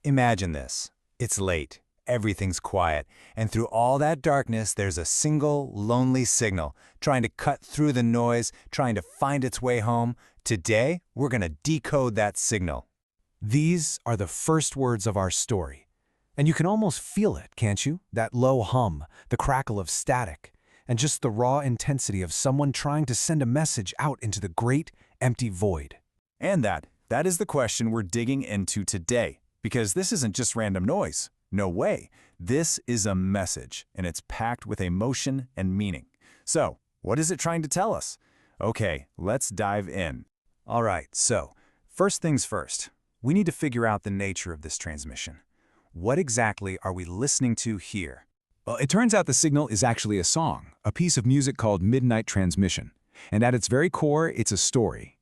Imagine this. It's late, everything's quiet, and through all that darkness there's a single, lonely signal trying to cut through the noise, trying to find its way home. Today, we're going to decode that signal. These are the first words of our story. And you can almost feel it, can't you? That low hum, the crackle of static, and just the raw intensity of someone trying to send a message out into the great, empty void. And that is the question we're digging into today, because this isn't just random noise. No way. This is a message, and it's packed with emotion and meaning. So, what is it trying to tell us? Okay, let's dive in. All right, so, first things first. We need to figure out the nature of this transmission. What exactly are we listening to here? Well, it turns out the signal is actually a song, a piece of music called Midnight Transmission. And at its very core, it's a story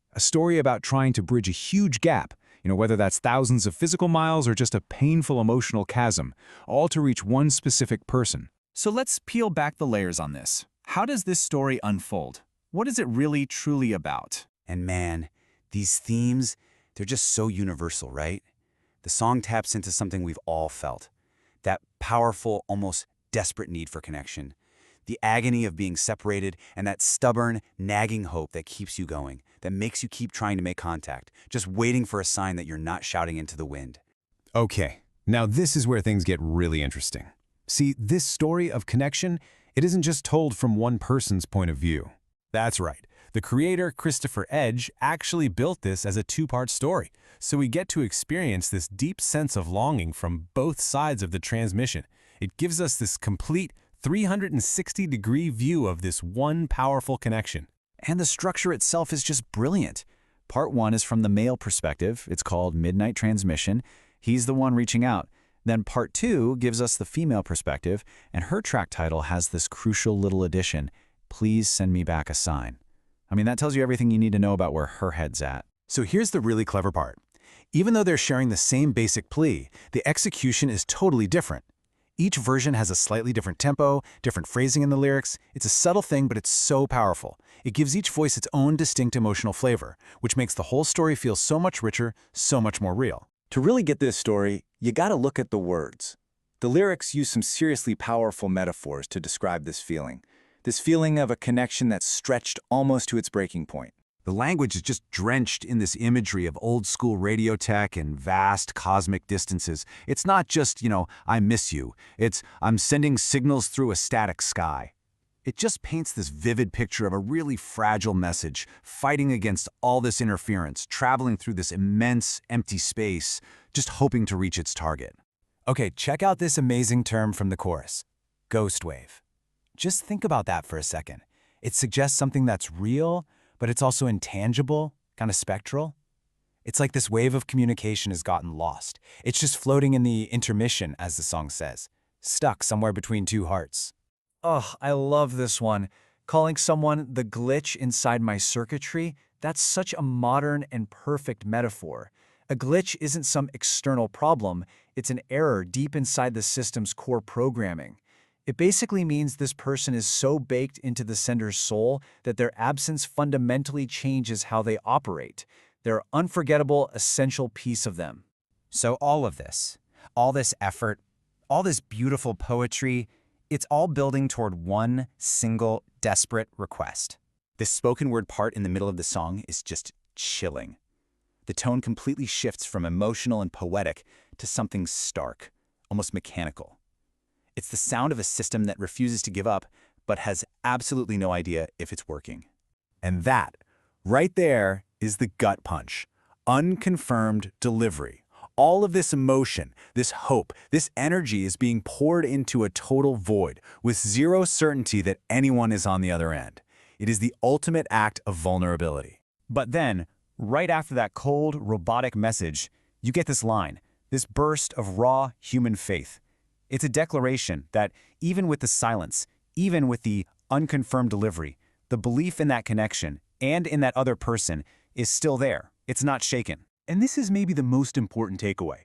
about trying to bridge a huge gap, whether that's thousands of physical miles or just a painful emotional chasm, all to reach one specific person. So let's peel back the layers on this. How does this story unfold? What is it really truly about? And man, these themes, they're just so universal, right? The song taps into something we've all felt. That powerful, almost desperate need for connection. The agony of being separated, and that stubborn, nagging hope that keeps you going, that makes you keep trying to make contact, just waiting for a sign that you're not shouting into the wind. Okay, now this is where things get really interesting. See, this story of connection, it isn't just told from one person's point of view. That's right. The creator, Christopher Edge, actually built this as a two-part story, so we get to experience this deep sense of longing from both sides of the transmission. It gives us this complete 360-degree view of this one powerful connection. And the structure itself is just brilliant. Part 1 is from the male perspective. It's called Midnight Transmission. He's the one reaching out. Then Part 2 gives us the female perspective, and her track title has this crucial little addition, Please Send Me Back a Sign. I mean, that tells you everything you need to know about where her head's at. So here's the really clever part. Even though they're sharing the same basic plea, the execution is totally different. Each version has a slightly different tempo, different phrasing in the lyrics. It's a subtle thing, but it's so powerful. It gives each voice its own distinct emotional flavor, which makes the whole story feel so much richer, so much more real. To really get this story, you gotta look at the words. The lyrics use some seriously powerful metaphors to describe this feeling of a connection that's stretched almost to its breaking point. The language is just drenched in this imagery of old-school radio tech and vast cosmic distances. It's not just, I miss you. It's, I'm sending signals through a static sky. It just paints this vivid picture of a really fragile message, fighting against all this interference, traveling through this immense, empty space, just hoping to reach its target. Okay, check out this amazing term from the chorus, ghost wave. Just think about that for a second. It suggests something that's real, but it's also intangible, kind of spectral. It's like this wave of communication has gotten lost. It's just floating in the intermission, as the song says, stuck somewhere between two hearts. Oh, I love this one. Calling someone the glitch inside my circuitry, that's such a modern and perfect metaphor. A glitch isn't some external problem, it's an error deep inside the system's core programming. It basically means this person is so baked into the sender's soul that their absence fundamentally changes how they operate. They're an unforgettable, essential piece of them. So all of this, all this effort, all this beautiful poetry, it's all building toward one single, desperate request. This spoken word part in the middle of the song is just chilling. The tone completely shifts from emotional and poetic to something stark, almost mechanical. It's the sound of a system that refuses to give up, but has absolutely no idea if it's working. And that, right there, is the gut punch. Unconfirmed delivery. All of this emotion, this hope, this energy is being poured into a total void, with zero certainty that anyone is on the other end. It is the ultimate act of vulnerability. But then, right after that cold, robotic message, you get this line, this burst of raw human faith. It's a declaration that even with the silence, even with the unconfirmed delivery, the belief in that connection and in that other person is still there. It's not shaken. And this is maybe the most important takeaway.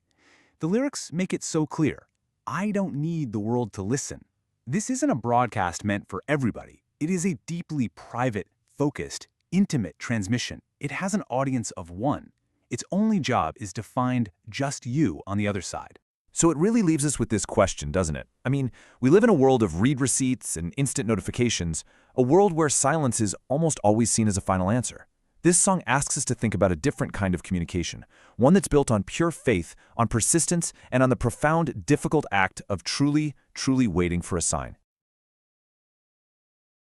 The lyrics make it so clear. I don't need the world to listen. This isn't a broadcast meant for everybody. It is a deeply private, focused, intimate transmission. It has an audience of one. its only job is to find just you on the other side. So it really leaves us with this question, doesn't it? I mean, we live in a world of read receipts and instant notifications, a world where silence is almost always seen as a final answer. This song asks us to think about a different kind of communication, one that's built on pure faith, on persistence, and on the profound, difficult act of truly, truly waiting for a sign.